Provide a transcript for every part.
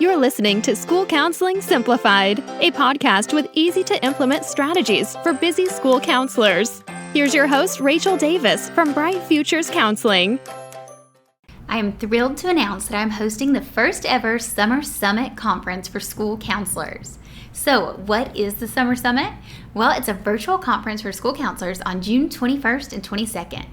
You're listening to School Counseling Simplified, a podcast with easy-to-implement strategies for busy school counselors. Here's your host, Rachel Davis from Bright Futures Counseling. I am thrilled to announce that I'm hosting the first ever Summer Summit Conference for school counselors. So, what is the Summer Summit? Well, it's a virtual conference for school counselors on June 21st and 22nd.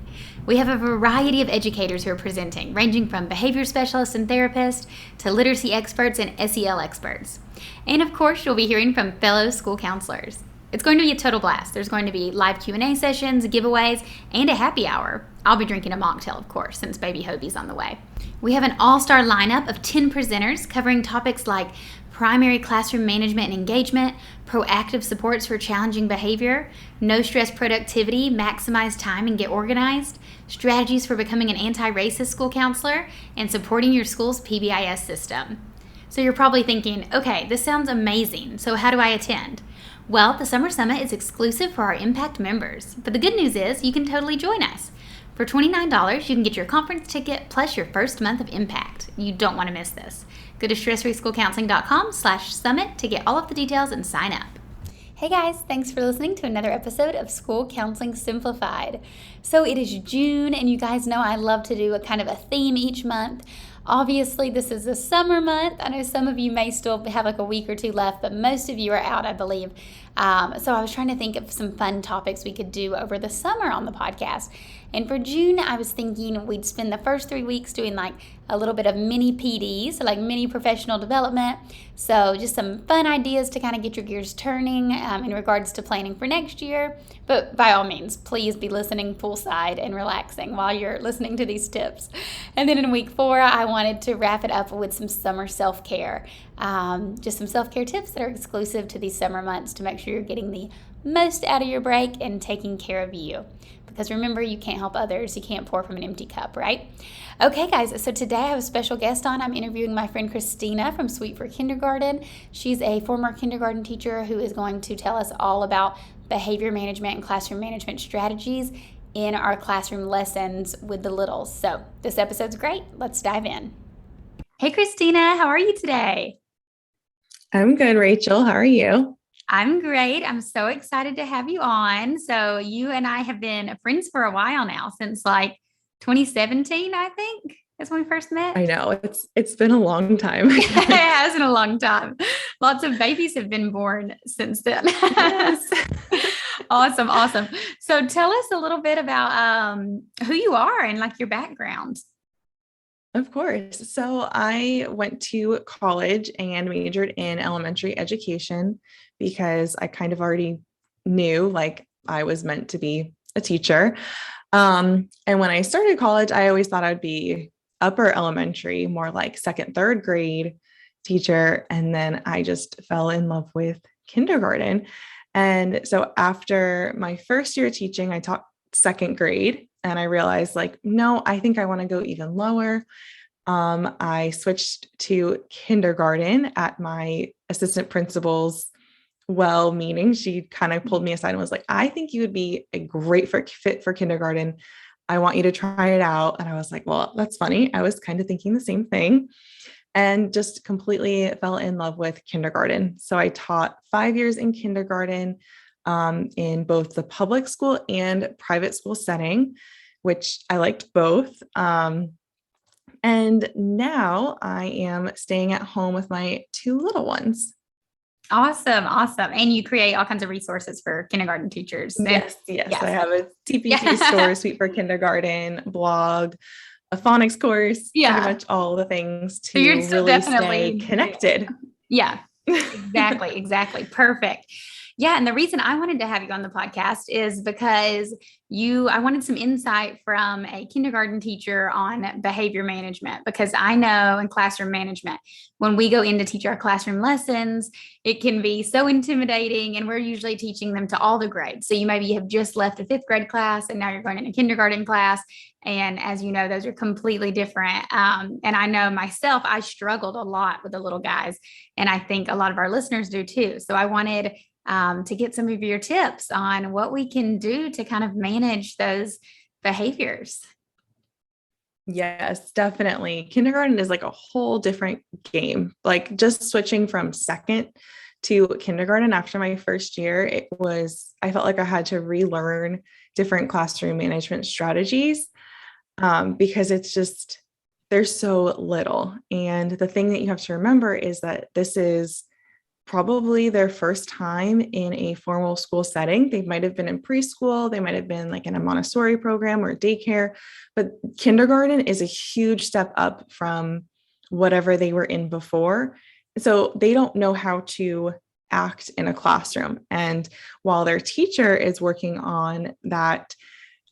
We have a variety of educators who are presenting, ranging from behavior specialists and therapists to literacy experts and SEL experts. And of course, you'll be hearing from fellow school counselors. It's going to be a total blast. There's going to be live Q&A sessions, giveaways, and a happy hour. I'll be drinking a mocktail, of course, since baby Hobie's on the way. We have an all-star lineup of 10 presenters covering topics like primary classroom management and engagement, proactive supports for challenging behavior, no stress productivity, maximize time and get organized, strategies for becoming an anti-racist school counselor, and supporting your school's PBIS system. So you're probably thinking, okay, this sounds amazing, so how do I attend? Well, the Summer Summit is exclusive for our Impact members, but the good news is you can totally join us. For $29, you can get your conference ticket plus your first month of Impact. You don't want to miss this. Go to stressfreeschoolcounseling.com/summit to get all of the details and sign up. Hey guys, thanks for listening to another episode of School Counseling Simplified. So it is June, and you guys know I love to do a kind of a theme each month. Obviously, this is a summer month. I know some of you may still have like a week or two left, but most of you are out, I believe. So I was trying to think of some fun topics we could do over the summer on the podcast. And for June, I was thinking we'd spend the first 3 weeks doing like a little bit of mini PD, so like mini professional development. So just some fun ideas to kind of get your gears turning in regards to planning for next year. But by all means, please be listening poolside and relaxing while you're listening to these tips. And then in week 4, I wanted to wrap it up with some summer self-care. Just some self-care tips that are exclusive to these summer months to make sure you're getting the most out of your break and taking care of you. Because remember, you can't help others. You can't pour from an empty cup, right? Okay, guys, so today I have a special guest on. I'm interviewing my friend Kristina from Sweet for Kindergarten. She's a former kindergarten teacher who is going to tell us all about behavior management and classroom management strategies in our classroom lessons with the littles. So this episode's great. Let's dive in. Hey, Kristina, how are you today? I'm good, Rachel. How are you? I'm great. I'm so excited to have you on. So you and I have been friends for a while now, since like 2017, I think. That's when we first met. I know it's been a long time. It has been a long time. Lots of babies have been born since then. Yes. Awesome. So tell us a little bit about who you are and like your background. Of course. So I went to college and majored in elementary education because I kind of already knew like I was meant to be a teacher. And when I started college, I always thought I'd be upper elementary, more like second, third grade teacher. And then I just fell in love with kindergarten. And so after my first year teaching, I taught second grade and I realized like, no, I think I want to go even lower. I switched to kindergarten at my assistant principal's well-meaning. She kind of pulled me aside and was like, I think you would be a great fit for kindergarten. I want you to try it out. And I was like, well, that's funny. I was kind of thinking the same thing and just completely fell in love with kindergarten. So I taught 5 years in kindergarten in both the public school and private school setting, which I liked both. And now I am staying at home with my 2 little ones. Awesome. And you create all kinds of resources for kindergarten teachers. Yes. I have a TPT store, Sweet for Kindergarten, blog, a phonics course, pretty much all the things to really stay connected. Yeah, exactly. Perfect. Yeah. And the reason I wanted to have you on the podcast is because I wanted some insight from a kindergarten teacher on behavior management, because I know in classroom management, when we go in to teach our classroom lessons, it can be so intimidating, and we're usually teaching them to all the grades. So you maybe have just left a 5th grade class and now you're going in a kindergarten class. And as you know, those are completely different. And I know myself, I struggled a lot with the little guys, and I think a lot of our listeners do too. So I wanted to get some of your tips on what we can do to kind of manage those behaviors. Yes, definitely. Kindergarten is like a whole different game. Like just switching from second to kindergarten after my first year, I felt like I had to relearn different classroom management strategies, because there's so little. And the thing that you have to remember is that this is probably their first time in a formal school setting. They might have been in preschool, they might have been like in a Montessori program or daycare, but kindergarten is a huge step up from whatever they were in before. So they don't know how to act in a classroom. And while their teacher is working on that,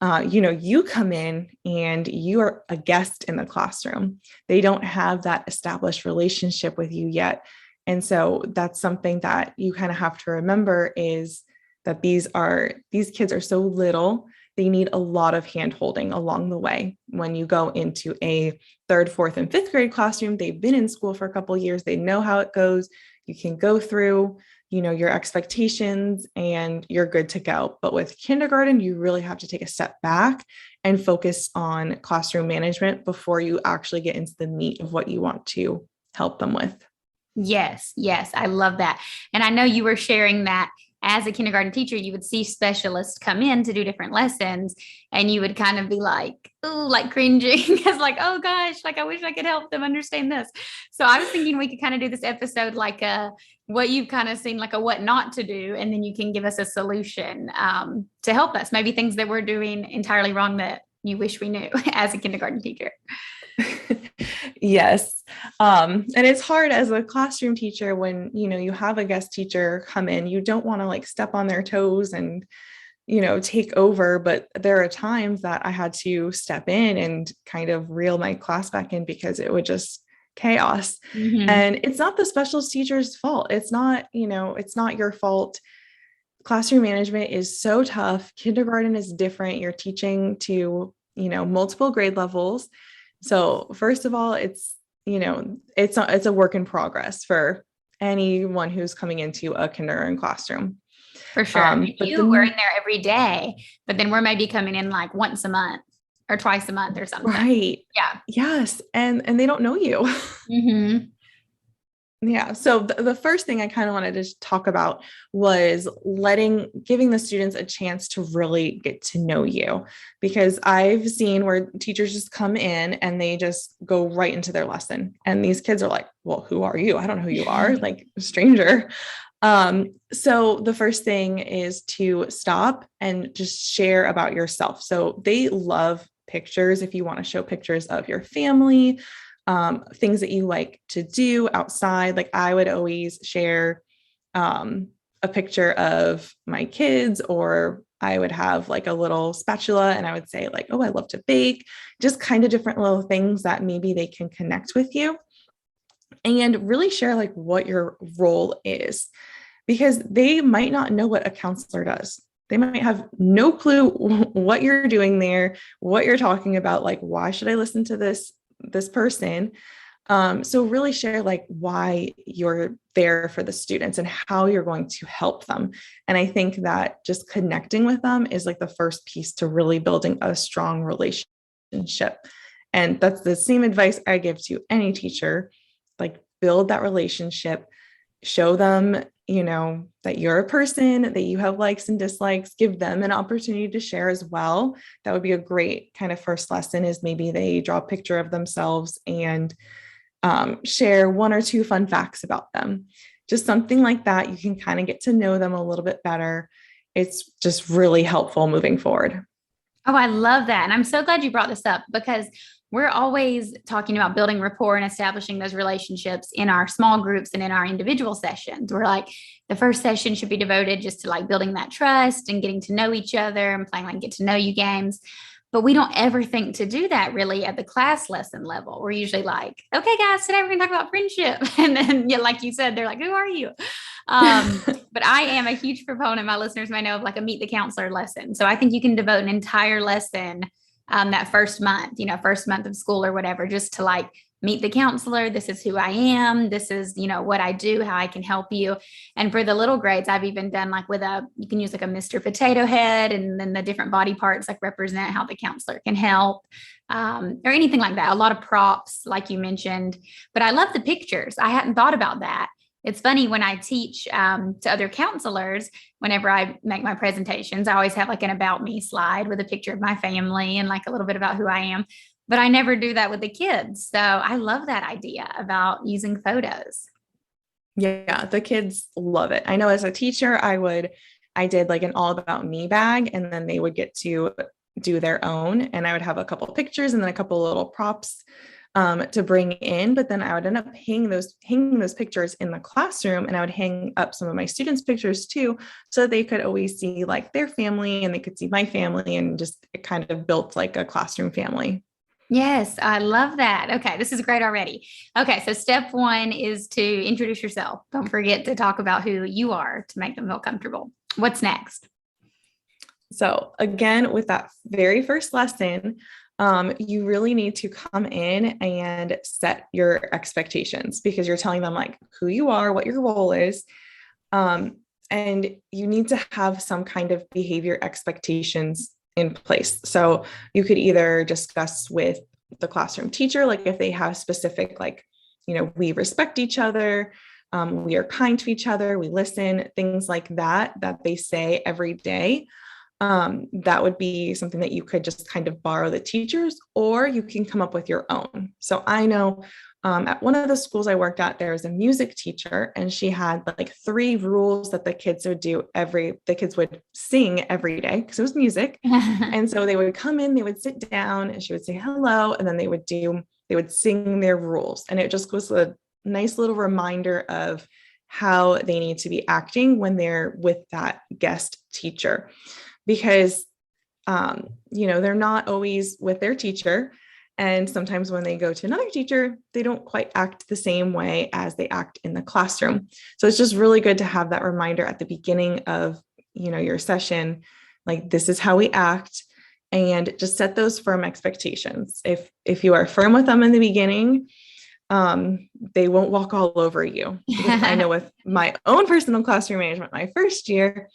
you come in and you are a guest in the classroom. They don't have that established relationship with you yet. And so that's something that you kind of have to remember, is that these kids are so little. They need a lot of hand holding along the way. When you go into a third, fourth, and fifth grade classroom, they've been in school for a couple of years. They know how it goes. You can go through, your expectations and you're good to go. But with kindergarten, you really have to take a step back and focus on classroom management before you actually get into the meat of what you want to help them with. Yes, yes, I love that. And I know you were sharing that as a kindergarten teacher, you would see specialists come in to do different lessons, and you would kind of be like, oh, like cringing because like, oh gosh, like I wish I could help them understand this. So I was thinking we could kind of do this episode like what you've kind of seen, like a what not to do, and then you can give us a solution to help us, maybe things that we're doing entirely wrong that you wish we knew as a kindergarten teacher. Yes. And it's hard as a classroom teacher when, you have a guest teacher come in, you don't want to like step on their toes and, take over. But there are times that I had to step in and kind of reel my class back in because it would just chaos. Mm-hmm. And it's not the specialist teacher's fault. It's not your fault. Classroom management is so tough. Kindergarten is different. You're teaching to, multiple grade levels. So first of all, it's a work in progress for anyone who's coming into a kindergarten classroom. For sure. We're in there every day, but then we're maybe coming in like once a month or twice a month or something. Right. Yeah. Yes. And they don't know you. Mm-hmm. Yeah. So the first thing I kind of wanted to talk about was giving the students a chance to really get to know you, because I've seen where teachers just come in and they just go right into their lesson. And these kids are like, well, who are you? I don't know who you are, like a stranger. So the first thing is to stop and just share about yourself. So they love pictures. If you want to show pictures of your family, things that you like to do outside. Like I would always share a picture of my kids, or I would have like a little spatula and I would say like, oh, I love to bake, just kind of different little things that maybe they can connect with you, and really share like what your role is, because they might not know what a counselor does. They might have no clue what you're doing there, what you're talking about. Like, why should I listen to this person? So really share like why you're there for the students and how you're going to help them. And I think that just connecting with them is like the first piece to really building a strong relationship. And that's the same advice I give to any teacher, like build that relationship, show them, that you're a person, that you have likes and dislikes, give them an opportunity to share as well. That would be a great kind of first lesson, is maybe they draw a picture of themselves and share one or two fun facts about them. Just something like that. You can kind of get to know them a little bit better. It's just really helpful moving forward. Oh, I love that. And I'm so glad you brought this up, because we're always talking about building rapport and establishing those relationships in our small groups and in our individual sessions. We're like, the first session should be devoted just to like building that trust and getting to know each other and playing like get to know you games. But we don't ever think to do that really at the class lesson level. We're usually like, okay, guys, today we're going to talk about friendship. And then, yeah, like you said, they're like, who are you? But I am a huge proponent, my listeners may know, of like a meet the counselor lesson. So I think you can devote an entire lesson that first month of school or whatever, just to like meet the counselor. This is who I am. This is, what I do, how I can help you. And for the little grades, I've even done like you can use like a Mr. Potato Head, and then the different body parts like represent how the counselor can help, or anything like that. A lot of props, like you mentioned, but I love the pictures. I hadn't thought about that. It's funny when I teach to other counselors, whenever I make my presentations, I always have like an about me slide with a picture of my family and like a little bit about who I am. But I never do that with the kids. So I love that idea about using photos. Yeah, the kids love it. I know as a teacher, I did like an all about me bag, and then they would get to do their own. And I would have a couple of pictures and then a couple of little props to bring in, but then I would end up hanging those pictures in the classroom, and I would hang up some of my students' pictures too, so that they could always see like their family and they could see my family, and just it kind of built like a classroom family. Yes, I love that. Okay, this is great already. Okay, so step one is to introduce yourself. Don't forget to talk about who you are to make them feel comfortable. What's next? So again, with that very first lesson, you really need to come in and set your expectations, because you're telling them like who you are, what your role is. And you need to have some kind of behavior expectations in place. So you could either discuss with the classroom teacher, like if they have specific, like, we respect each other, we are kind to each other, we listen, things like that they say every day. That would be something that you could just kind of borrow the teachers, or you can come up with your own. So I know at one of the schools I worked at, there was a music teacher, and she had like 3 rules that the kids would sing every day, because it was music. And so they would come in, they would sit down, and she would say hello, and then they would sing their rules. And it just was a nice little reminder of how they need to be acting when they're with that guest teacher. Because, they're not always with their teacher. And sometimes when they go to another teacher, they don't quite act the same way as they act in the classroom. So it's just really good to have that reminder at the beginning of, your session, like this is how we act, and just set those firm expectations. If you are firm with them in the beginning, they won't walk all over you. Because I know with my own personal classroom management, my first year,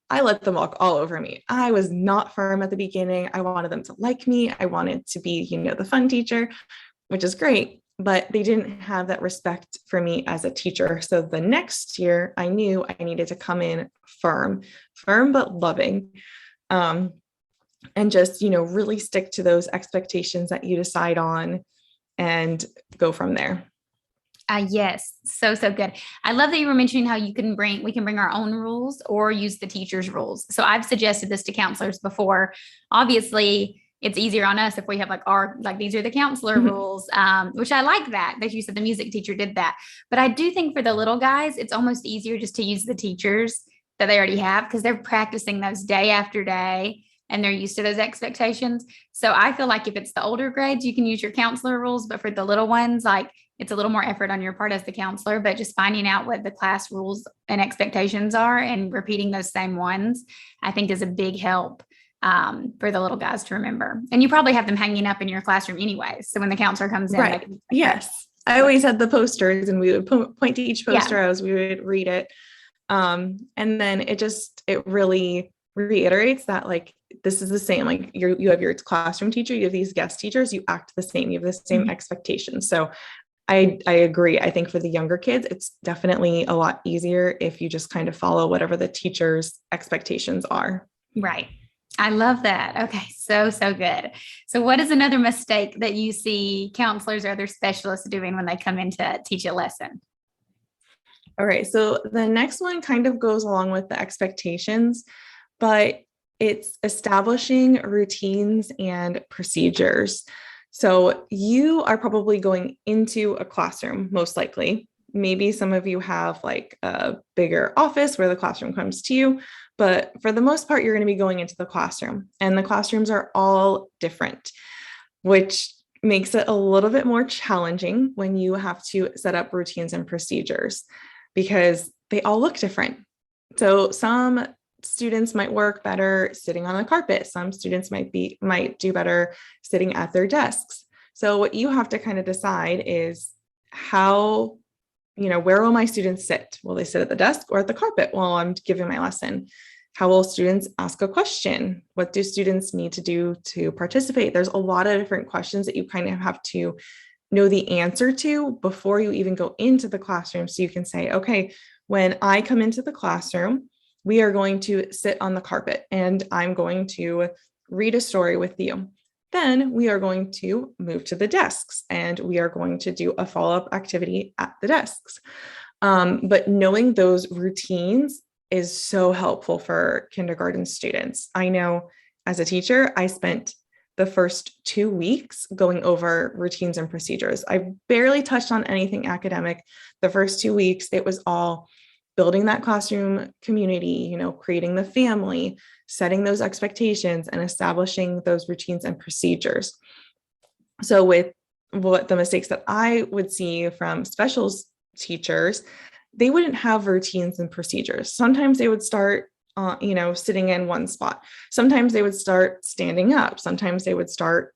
I let them walk all over me. I was not firm at the beginning. I wanted them to like me. I wanted to be, the fun teacher, which is great, but they didn't have that respect for me as a teacher. So the next year I knew I needed to come in firm, but loving, and just, really stick to those expectations that you decide on and go from there. Yes. So good. I love that you were mentioning how we can bring our own rules or use the teacher's rules. So I've suggested this to counselors before. Obviously, it's easier on us if we have these are the counselor rules, which I like that you said the music teacher did that. But I do think for the little guys, it's almost easier just to use the teachers that they already have, because they're practicing those day after day and they're used to those expectations. So I feel like if it's the older grades, you can use your counselor rules, but for the little ones, like it's a little more effort on your part as the counselor, but just finding out what the class rules and expectations are and repeating those same ones, I think is a big help for the little guys to remember. And you probably have them hanging up in your classroom anyway. So when the counselor comes in, right. Yes. I always had the posters, and we would point to each poster as we would read it. And then it really reiterates that like, this is the same, like you have your classroom teacher, you have these guest teachers, you act the same, you have the same expectations. So I agree. I think for the younger kids, it's definitely a lot easier if you just kind of follow whatever the teacher's expectations are. Right. I love that. Okay. So good. So what is another mistake that you see counselors or other specialists doing when they come in to teach a lesson? All right. So the next one kind of goes along with the expectations, but it's establishing routines and procedures. So you are probably going into a classroom, most likely. Maybe some of you have like a bigger office where the classroom comes to you, but for the most part, you're going to be going into the classroom, and the classrooms are all different, which makes it a little bit more challenging when you have to set up routines and procedures, because they all look different. So some students might work better sitting on the carpet. Some students might do better sitting at their desks. So what you have to kind of decide is how, where will my students sit? Will they sit at the desk or at the carpet while I'm giving my lesson? How will students ask a question? What do students need to do to participate? There's a lot of different questions that you kind of have to know the answer to before you even go into the classroom. So you can say, okay, when I come into the classroom, we are going to sit on the carpet and I'm going to read a story with you. Then we are going to move to the desks and we are going to do a follow-up activity at the desks. But knowing those routines is so helpful for kindergarten students. I know as a teacher, I spent the first 2 weeks going over routines and procedures. I barely touched on anything academic. The first 2 weeks, it was all building that classroom community, creating the family, setting those expectations, and establishing those routines and procedures. So with what the mistakes that I would see from specials teachers, they wouldn't have routines and procedures. Sometimes they would start sitting in one spot. Sometimes they would start standing up. Sometimes they would start,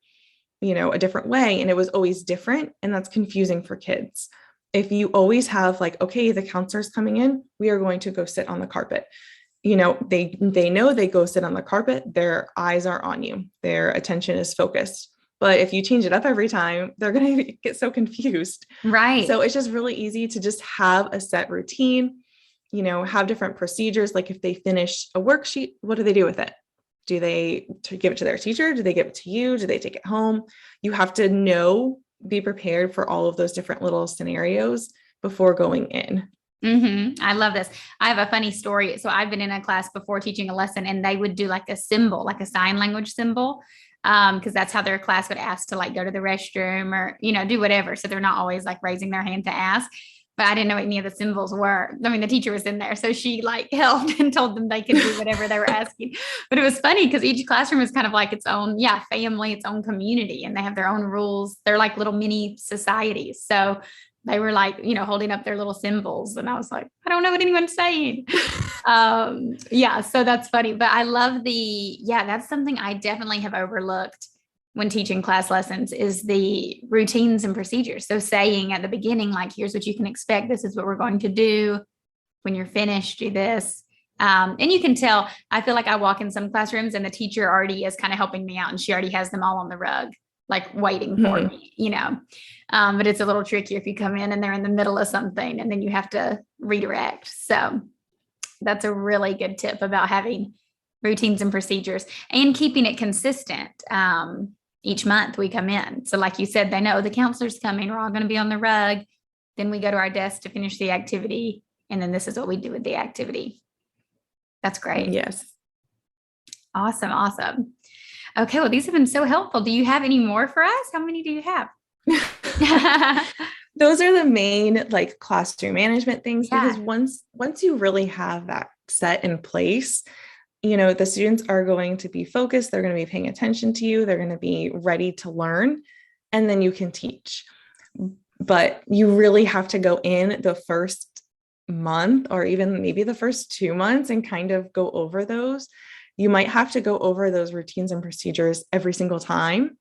a different way. And it was always different. And that's confusing for kids. If you always have okay, the counselor's coming in, we are going to go sit on the carpet. They know they go sit on the carpet, their eyes are on you, their attention is focused. But if you change it up every time, they're going to get so confused. Right. So it's just really easy to just have a set routine, have different procedures. Like if they finish a worksheet, what do they do with it? Do they give it to their teacher? Do they give it to you? Do they take it home? You have to be prepared for all of those different little scenarios before going in. Mm-hmm. I love this. I have a funny story. So I've been in a class before teaching a lesson and they would do like a symbol, like a sign language symbol. Because that's how their class would ask to go to the restroom or, do whatever. So they're not always raising their hand to ask, but I didn't know what any of the symbols were. I mean, the teacher was in there. So she helped and told them they could do whatever they were asking. But it was funny because each classroom is kind of its own, family, its own community, and they have their own rules. They're like little mini societies. So they were holding up their little symbols. And I was like, I don't know what anyone's saying. So that's funny. But I love that's something I definitely have overlooked when teaching class lessons is the routines and procedures. So saying at the beginning, here's what you can expect. This is what we're going to do. When you're finished, do this. And you can tell, I feel like I walk in some classrooms and the teacher already is kind of helping me out and she already has them all on the rug, waiting for me, but it's a little tricky if you come in and they're in the middle of something and then you have to redirect. So that's a really good tip about having routines and procedures and keeping it consistent. Each month we come in. So like you said, they know the counselor's coming. We're all going to be on the rug. Then we go to our desk to finish the activity. And then this is what we do with the activity. That's great. Yes. Awesome. Awesome. Okay. Well, these have been so helpful. Do you have any more for us? How many do you have? Those are the main classroom management things, Yeah. because once you really have that set in place, the students are going to be focused. They're going to be paying attention to you. They're going to be ready to learn, and then you can teach. But you really have to go in the first month or even maybe the first 2 months and kind of go over those. You might have to go over those routines and procedures every single time,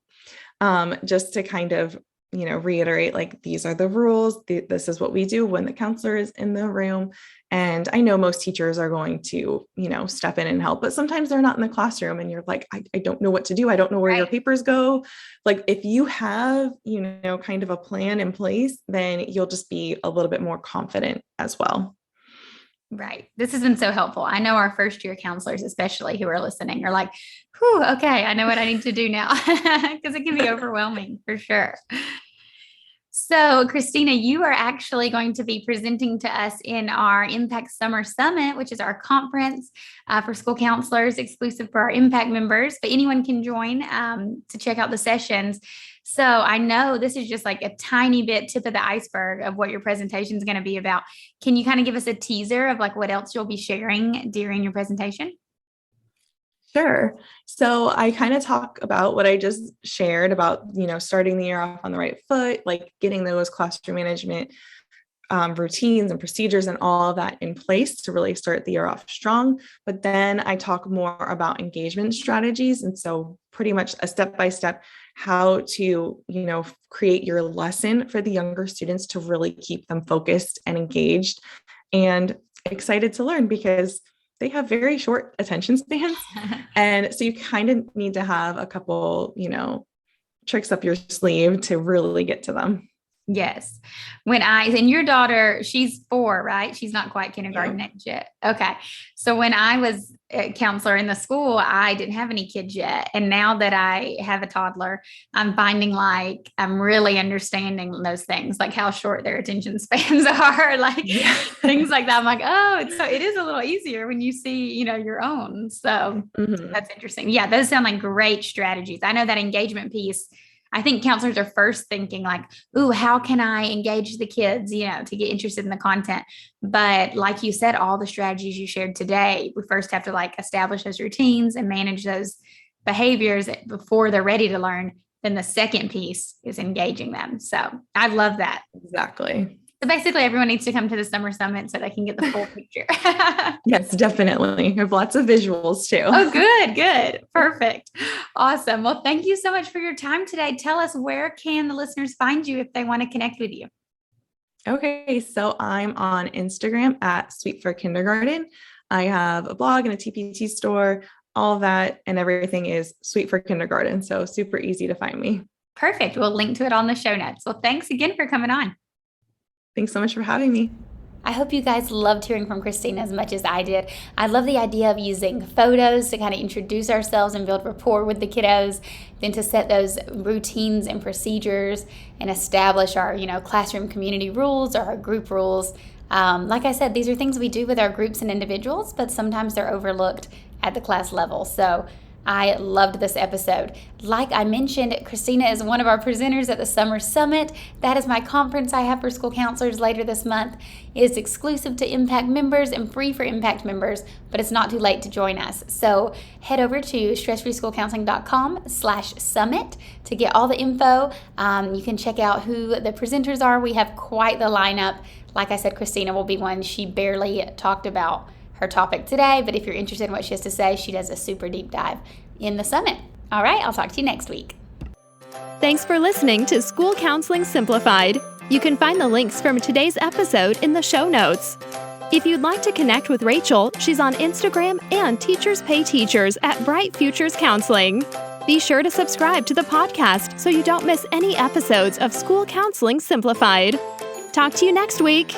just to kind of, reiterate, these are the rules. This is what we do when the counselor is in the room. And I know most teachers are going to, step in and help, but sometimes they're not in the classroom and you're like, I don't know what to do. I don't know where your papers go. If you have, kind of a plan in place, then you'll just be a little bit more confident as well. Right. This has been so helpful. I know our first year counselors, especially who are listening, are like, whew, okay, I know what I need to do now, because it can be overwhelming for sure. So, Christina, you are actually going to be presenting to us in our Impact Summer Summit, which is our conference for school counselors, exclusive for our Impact members, but anyone can join to check out the sessions. So I know this is just a tiny bit tip of the iceberg of what your presentation is going to be about. Can you kind of give us a teaser of what else you'll be sharing during your presentation? Sure. So I kind of talk about what I just shared about, starting the year off on the right foot, getting those classroom management routines and procedures and all of that in place to really start the year off strong. But then I talk more about engagement strategies. And so pretty much a step-by-step how to, create your lesson for the younger students to really keep them focused and engaged and excited to learn, because they have very short attention spans. And so you kind of need to have a couple, tricks up your sleeve to really get to them. Yes. And your daughter, she's 4, right? She's not quite kindergarten age yet. Okay. So when I was a counselor in the school, I didn't have any kids yet. And now that I have a toddler, I'm finding like, I'm really understanding those things, like how short their attention spans are, like things like that. I'm like, oh, so it is a little easier when you see, your own. So that's interesting. Yeah. Those sound like great strategies. I know that engagement piece, I think counselors are first thinking like, ooh, how can I engage the kids, to get interested in the content? But like you said, all the strategies you shared today, we first have to like establish those routines and manage those behaviors before they're ready to learn. Then the second piece is engaging them. So I love that. Exactly. So basically everyone needs to come to the summer summit so they can get the full picture. Yes, definitely. We have lots of visuals too. Oh, good. Perfect. Awesome. Well, thank you so much for your time today. Tell us, where can the listeners find you if they want to connect with you? Okay. So I'm on Instagram at Sweet for Kindergarten. I have a blog and a TPT store, all of that, and everything is Sweet for Kindergarten. So super easy to find me. Perfect. We'll link to it on the show notes. Well, thanks again for coming on. Thanks so much for having me. I hope you guys loved hearing from Kristina as much as I did. I love the idea of using photos to kind of introduce ourselves and build rapport with the kiddos, then to set those routines and procedures and establish our, classroom community rules or our group rules. Like I said, these are things we do with our groups and individuals, but sometimes they're overlooked at the class level. So I loved this episode. Like I mentioned, Kristina is one of our presenters at the Summer Summit. That is my conference I have for school counselors later this month. It is exclusive to Impact members and free for Impact members, but it's not too late to join us. So head over to stressfreeschoolcounseling.com/summit to get all the info. You can check out who the presenters are. We have quite the lineup. Like I said, Kristina will be one. She barely talked about her topic today, but if you're interested in what she has to say, she does a super deep dive in the summit. All right, I'll talk to you next week. Thanks for listening to School Counseling Simplified. You can find the links from today's episode in the show notes. If you'd like to connect with Rachel, she's on Instagram and Teachers Pay Teachers at Bright Futures Counseling. Be sure to subscribe to the podcast so you don't miss any episodes of School Counseling Simplified. Talk to you next week.